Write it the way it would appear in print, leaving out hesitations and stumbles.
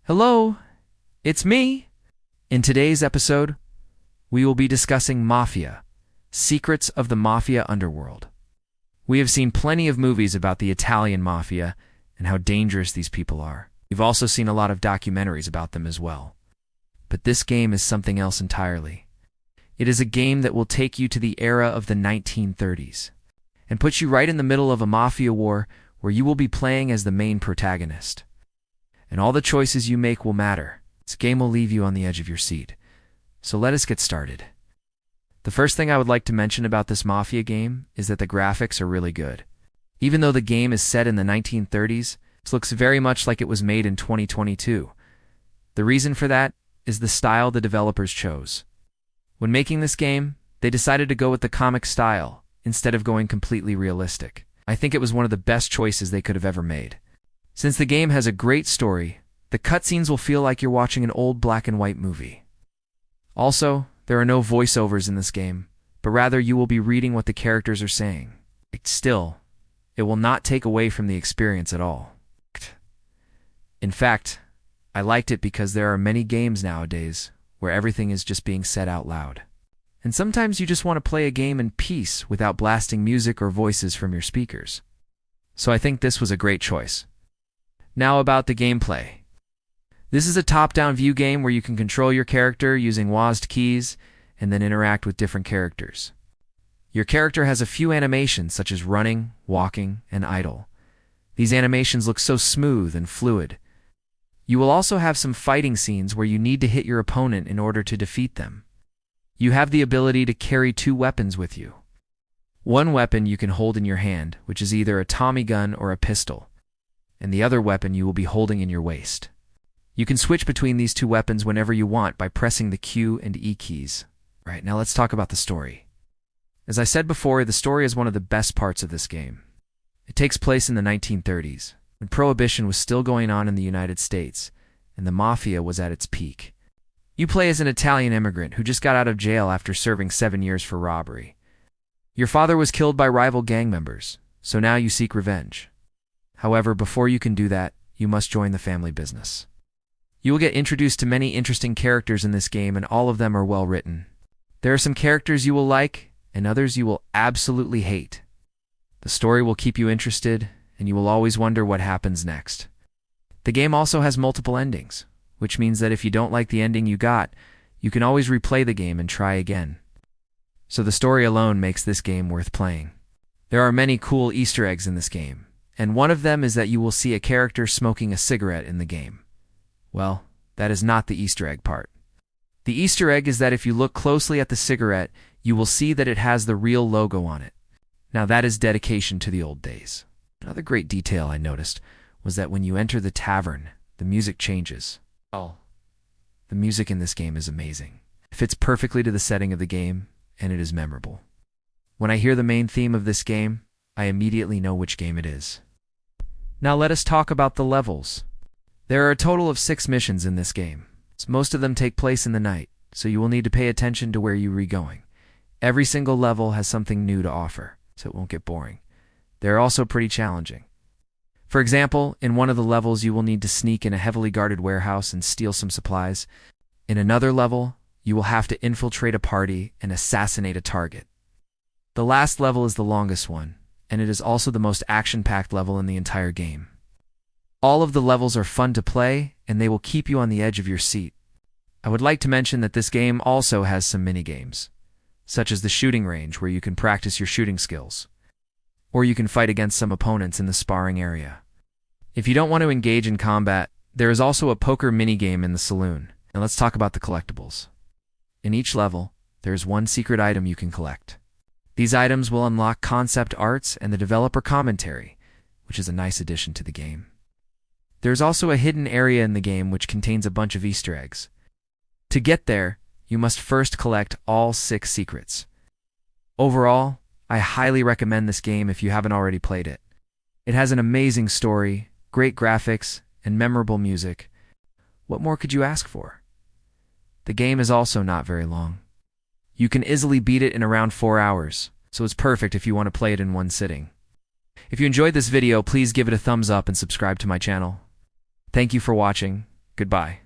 Hello, it's me. In today's episode, we will be discussing Mafia, Secrets of the Mafia Underworld. We have seen plenty of movies about the Italian Mafia and how dangerous these people are. We've also seen a lot of documentaries about them as well. But this game is something else entirely. It is a game that will take you to the era of the 1930s and put you right in the middle of a mafia war where you will be playing as the main protagonist. And all the choices you make will matter. This game will leave you on the edge of your seat. So let us get started. The first thing I would like to mention about this Mafia game is that the graphics are really good. Even though the game is set in the 1930s, it looks very much like it was made in 2022. The reason for that is the style the developers chose. When making this game, they decided to go with the comic style instead of going completely realistic. I think it was one of the best choices they could have ever made. Since the game has a great story, the cutscenes will feel like you're watching an old black and white movie. Also, there are no voiceovers in this game, but rather you will be reading what the characters are saying. Still, it will not take away from the experience at all. In fact, I liked it because there are many games nowadays where everything is just being said out loud. And sometimes you just want to play a game in peace without blasting music or voices from your speakers. So I think this was a great choice. Now about the gameplay. This is a top-down view game where you can control your character using WASD keys and then interact with different characters. Your character has a few animations such as running, walking, and idle. These animations look so smooth and fluid. You will also have some fighting scenes where you need to hit your opponent in order to defeat them. You have the ability to carry two weapons with you. One weapon you can hold in your hand, which is either a Tommy gun or a pistol, and the other weapon you will be holding in your waist. You can switch between these two weapons whenever you want by pressing the Q and E keys. Right, now let's talk about the story. As I said before, the story is one of the best parts of this game. It takes place in the 1930s, when Prohibition was still going on in the United States, and the Mafia was at its peak. You play as an Italian immigrant who just got out of jail after serving 7 years for robbery. Your father was killed by rival gang members, so now you seek revenge. However, before you can do that, you must join the family business. You will get introduced to many interesting characters in this game, and all of them are well written. There are some characters you will like, and others you will absolutely hate. The story will keep you interested, and you will always wonder what happens next. The game also has multiple endings, which means that if you don't like the ending you got, you can always replay the game and try again. So the story alone makes this game worth playing. There are many cool Easter eggs in this game, and one of them is that you will see a character smoking a cigarette in the game. Well, that is not the Easter egg part. The Easter egg is that if you look closely at the cigarette, you will see that it has the real logo on it. Now that is dedication to the old days. Another great detail I noticed was that when you enter the tavern, the music changes. Oh, the music in this game is amazing. It fits perfectly to the setting of the game, and it is memorable. When I hear the main theme of this game, I immediately know which game it is. Now let us talk about the levels. There are a total of 6 missions in this game. Most of them take place in the night, so you will need to pay attention to where you are going. Every single level has something new to offer, so it won't get boring. They're also pretty challenging. For example, in one of the levels you will need to sneak in a heavily guarded warehouse and steal some supplies. In another level, you will have to infiltrate a party and assassinate a target. The last level is the longest one, and it is also the most action-packed level in the entire game. All of the levels are fun to play, and they will keep you on the edge of your seat. I would like to mention that this game also has some mini-games, such as the shooting range where you can practice your shooting skills, or you can fight against some opponents in the sparring area. If you don't want to engage in combat, there is also a poker minigame in the saloon. Now let's talk about the collectibles. In each level, there is one secret item you can collect. These items will unlock concept arts and the developer commentary, which is a nice addition to the game. There's also a hidden area in the game which contains a bunch of Easter eggs. To get there, you must first collect all 6 secrets. Overall, I highly recommend this game if you haven't already played it. It has an amazing story, great graphics, and memorable music. What more could you ask for? The game is also not very long. You can easily beat it in around 4 hours, so it's perfect if you want to play it in one sitting. If you enjoyed this video, please give it a thumbs up and subscribe to my channel. Thank you for watching, Goodbye.